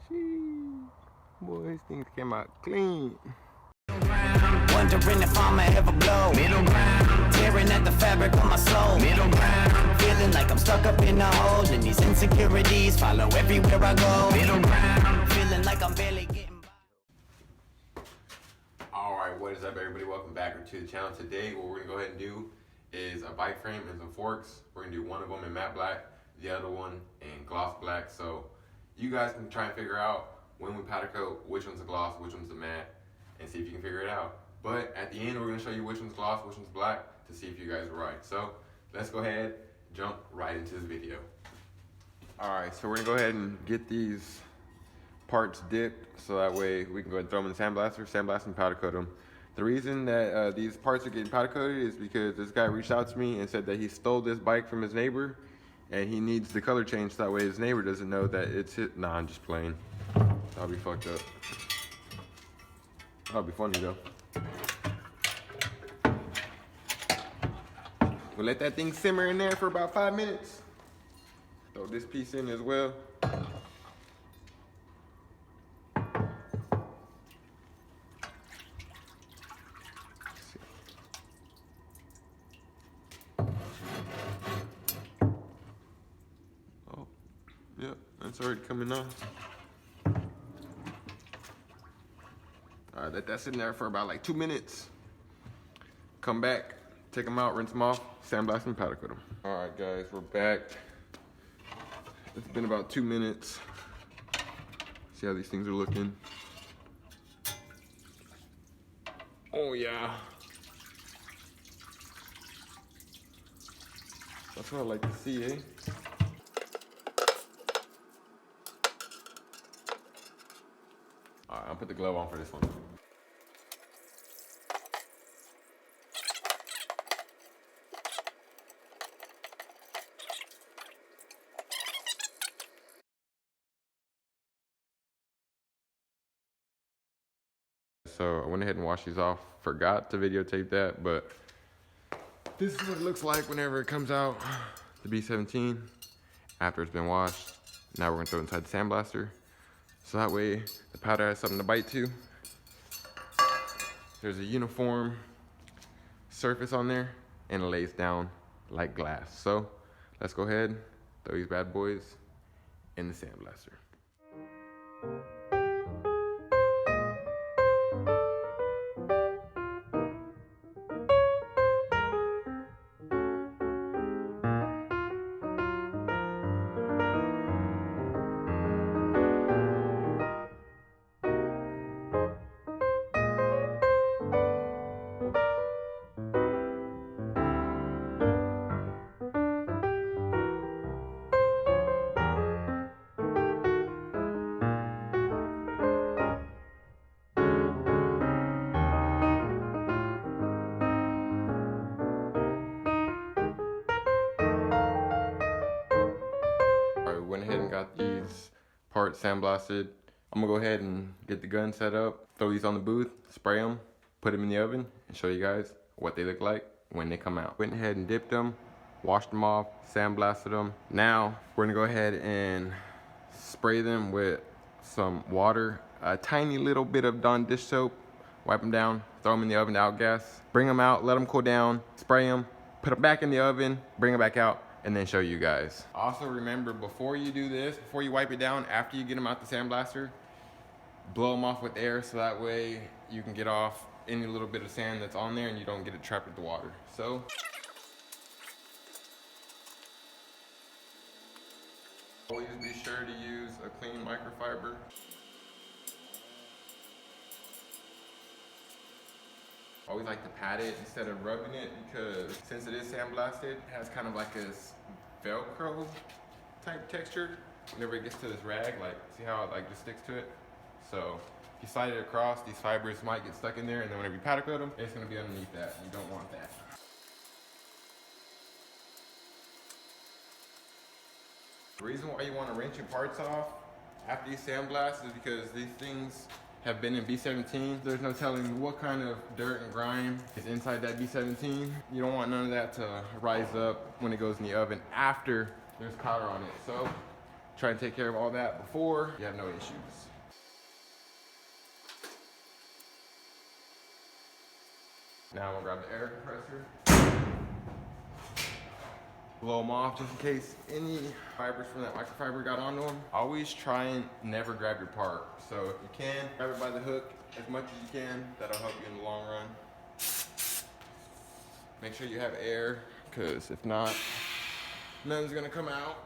Sheesh. Boy, these things came out clean. Wondering if I'ma ever blow. Middle ground. Tearing at the fabric of my soul. Middle ground. Feeling like I'm stuck up in a hole, and these insecurities follow everywhere I go. Middle ground. Feeling like I'm barely getting by. Alright, what is up everybody? Welcome back to the channel. Today what we're going to go ahead and do is a bike frame and some forks. We're going to do one of them in matte black, the other one in gloss black. So you guys can try and figure out when we powder coat which one's a gloss, which one's a matte, and see if you can figure it out. But at the end we're going to show you which one's gloss, which one's black, to see if you guys are right. So let's go ahead, jump right into this video. Alright, so we're going to go ahead and get these parts dipped so that way we can go ahead and throw them in the sandblast and powder coat them. The reason that these parts are getting powder coated is because this guy reached out to me and said that he stole this bike from his neighbor and he needs the color change so that way his neighbor doesn't know that it's his. Nah, I'm just playing. That'll be fucked up. That'll be funny though. We'll let that thing simmer in there for about 5 minutes. Throw this piece in as well. Oh, yep, that's already coming off. All right, let that sit in there for about like 2 minutes. Come back, take them out, rinse them off, sandblast and powder coat them. All right, guys, we're back. It's been about 2 minutes. See how these things are looking. Oh yeah. That's what I like to see, eh? All right, I'll put the glove on for this one. So I went ahead and washed these off. Forgot to videotape that, but this is what it looks like whenever it comes out, the B17, after it's been washed. Now we're gonna throw it inside the sandblaster. So that way the powder has something to bite to. There's a uniform surface on there and it lays down like glass. So let's go ahead, throw these bad boys in the sandblaster. Went ahead and got these parts sandblasted. I'm gonna go ahead and get the gun set up, throw these on the booth, spray them, put them in the oven, and show you guys what they look like when they come out. Went ahead and dipped them, washed them off, sandblasted them. Now we're gonna go ahead and spray them with some water, a tiny little bit of Dawn dish soap, wipe them down, throw them in the oven to outgas, bring them out, let them cool down, spray them, put them back in the oven, bring them back out, and then show you guys. Also remember, before you do this, before you wipe it down, after you get them out the sandblaster, blow them off with air so that way you can get off any little bit of sand that's on there and you don't get it trapped with the water. So, always be sure to use a clean microfiber. Always like to pat it instead of rubbing it because since it is sandblasted, it has kind of like this Velcro type texture. Whenever it gets to this rag, like see how it like just sticks to it? So if you slide it across, these fibers might get stuck in there, and then whenever you powder coat them, it's gonna be underneath that. You don't want that. The reason why you want to rinse your parts off after you sandblast is because these things have been in B17. There's no telling what kind of dirt and grime is inside that B17. You don't want none of that to rise up when it goes in the oven after there's powder on it. So Try to take care of all that before you have no issues. Now I'm gonna grab the air compressor. Blow them off just in case any fibers from that microfiber got onto them. Always try and never grab your part. So if you can, grab it by the hook as much as you can. That'll help you in the long run. Make sure you have air, because if not, nothing's gonna come out.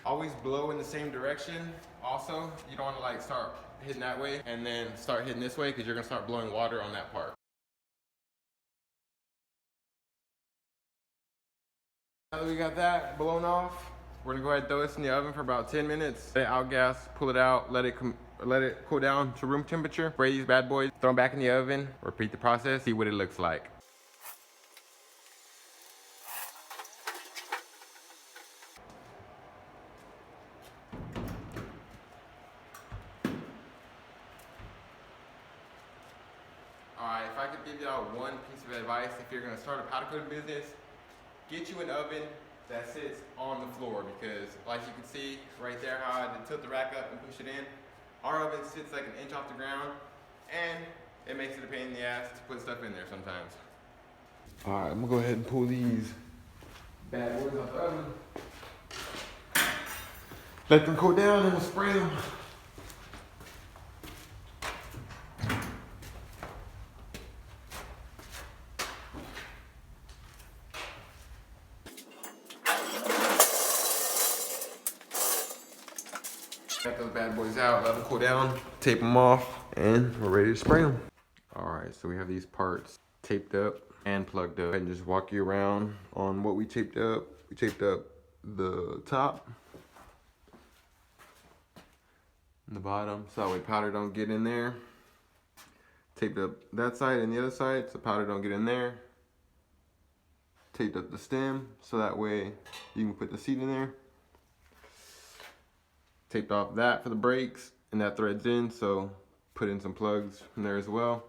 Always blow in the same direction. Also, you don't wanna like start hitting that way and then start hitting this way, because you're gonna start blowing water on that part. Now that we got that blown off, we're gonna go ahead and throw this in the oven for about 10 minutes. Let it outgas, pull it out, let it cool down to room temperature. Spray these bad boys, throw them back in the oven, repeat the process, see what it looks like. Alright, if I could give y'all one piece of advice, if you're gonna start a powder coating business, get you an oven that sits on the floor, because like you can see right there how I had to tilt the rack up and push it in. Our oven sits like an inch off the ground, and it makes it a pain in the ass to put stuff in there sometimes. All right, I'm gonna go ahead and pull these bad boys off the oven. Let them cool down and we'll spray them. Got those bad boys out, let them cool down, tape them off, and we're ready to spray them. All right, so we have these parts taped up and plugged up. And just walk you around on what we taped up. We taped up the top and the bottom, so that way powder don't get in there. Taped up that side and the other side, so powder don't get in there. Taped up the stem, so that way you can put the seat in there. Taped off that for the brakes, and that threads in, so put in some plugs in there as well.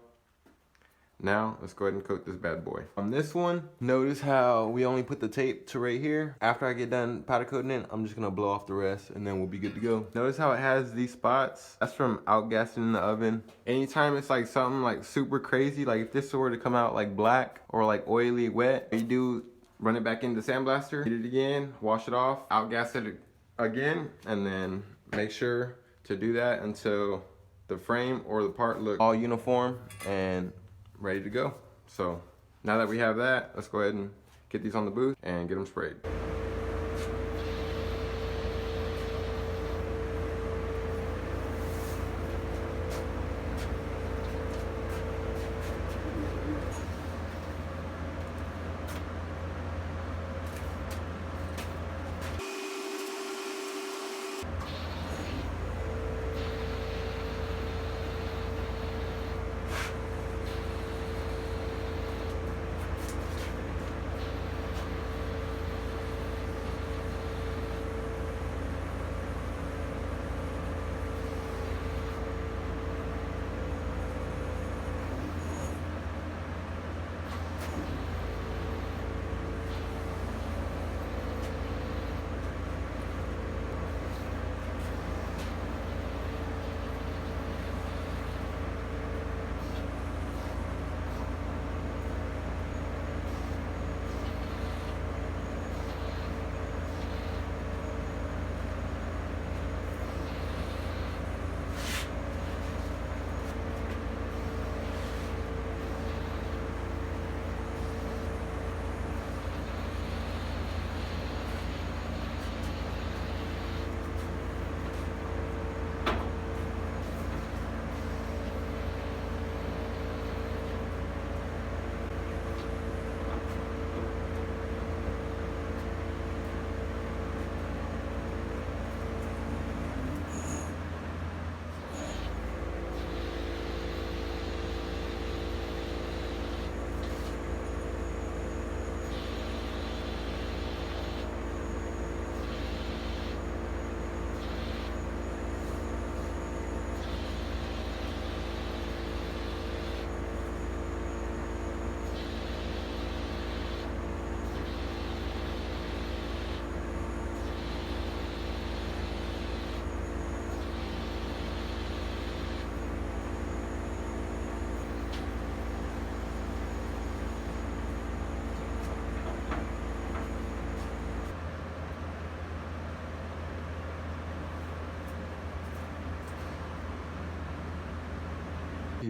Now, let's go ahead and coat this bad boy. On this one, notice how we only put the tape to right here. After I get done powder coating it, I'm just gonna blow off the rest, and then we'll be good to go. Notice how it has these spots? That's from outgassing in the oven. Anytime it's like something like super crazy, like if this were to come out like black or like oily, wet, you do run it back into the sandblaster, heat it again, wash it off, outgas it again, and then make sure to do that until the frame or the part look all uniform and ready to go. So now that we have that, let's go ahead and get these on the booth and get them sprayed.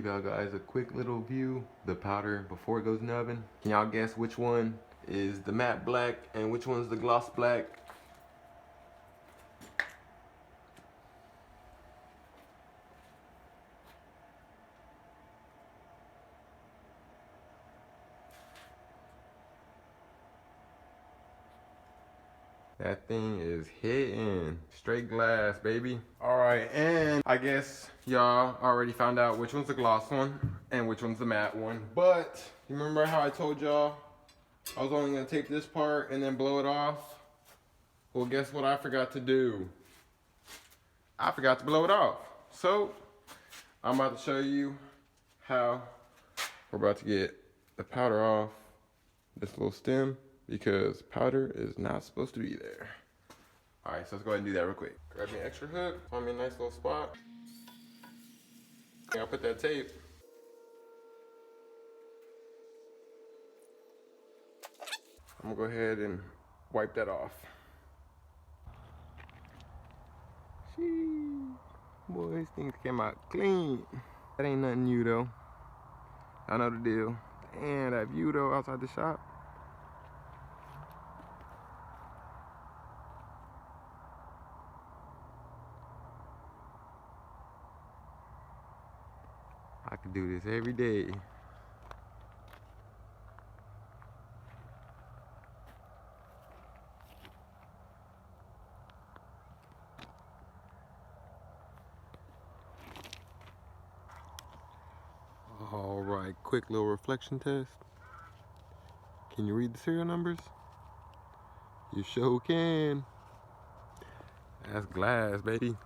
give y'all guys a quick little view, the powder before it goes in the oven. Can y'all guess which one is the matte black and which one's the gloss black? That thing is hitting. Straight glass, baby. All right, and I guess y'all already found out which one's the gloss one and which one's the matte one. But you remember how I told y'all I was only gonna tape this part and then blow it off? Well, guess what I forgot to do? I forgot to blow it off. So I'm about to show you how we're about to get the powder off this little stem, because powder is not supposed to be there. All right, so let's go ahead and do that real quick. Grab me an extra hook, find me a nice little spot. I'll put that tape. I'm gonna go ahead and wipe that off. Sheesh. Boy, these things came out clean. That ain't nothing new though. I know the deal. And that view though outside the shop. I could do this every day. All right, quick little reflection test. Can you read the serial numbers? You sure can. That's glass, baby.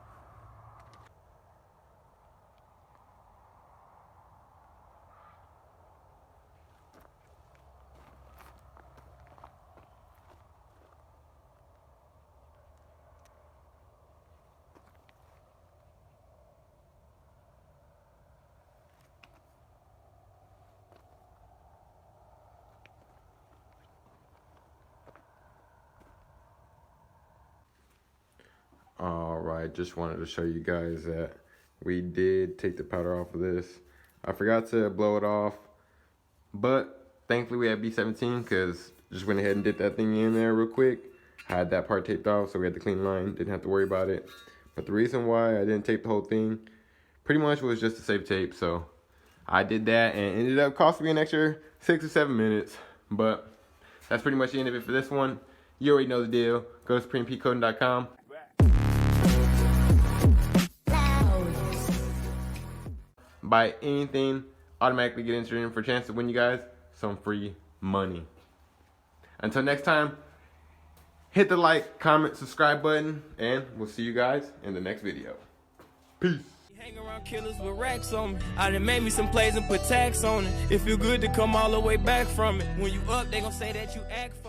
All right, just wanted to show you guys that we did take the powder off of this. I forgot to blow it off, but thankfully we had B17 because just went ahead and did that thing in there real quick. I had that part taped off, so we had the clean line, didn't have to worry about it. But the reason why I didn't tape the whole thing pretty much was just to save tape, so I did that and it ended up costing me an extra 6 or 7 minutes. But that's pretty much the end of it for this one. You already know the deal. Go to supremepcoating.com. Buy anything, automatically get entered in for a chance to win you guys some free money. Until next time, hit the like, comment, subscribe button, and we'll see you guys in the next video. Peace. Hang around killers with racks on me. I done made me some plays and put tax on it. It feel good to come all the way back from it. When you up, they gon' say that you act funny.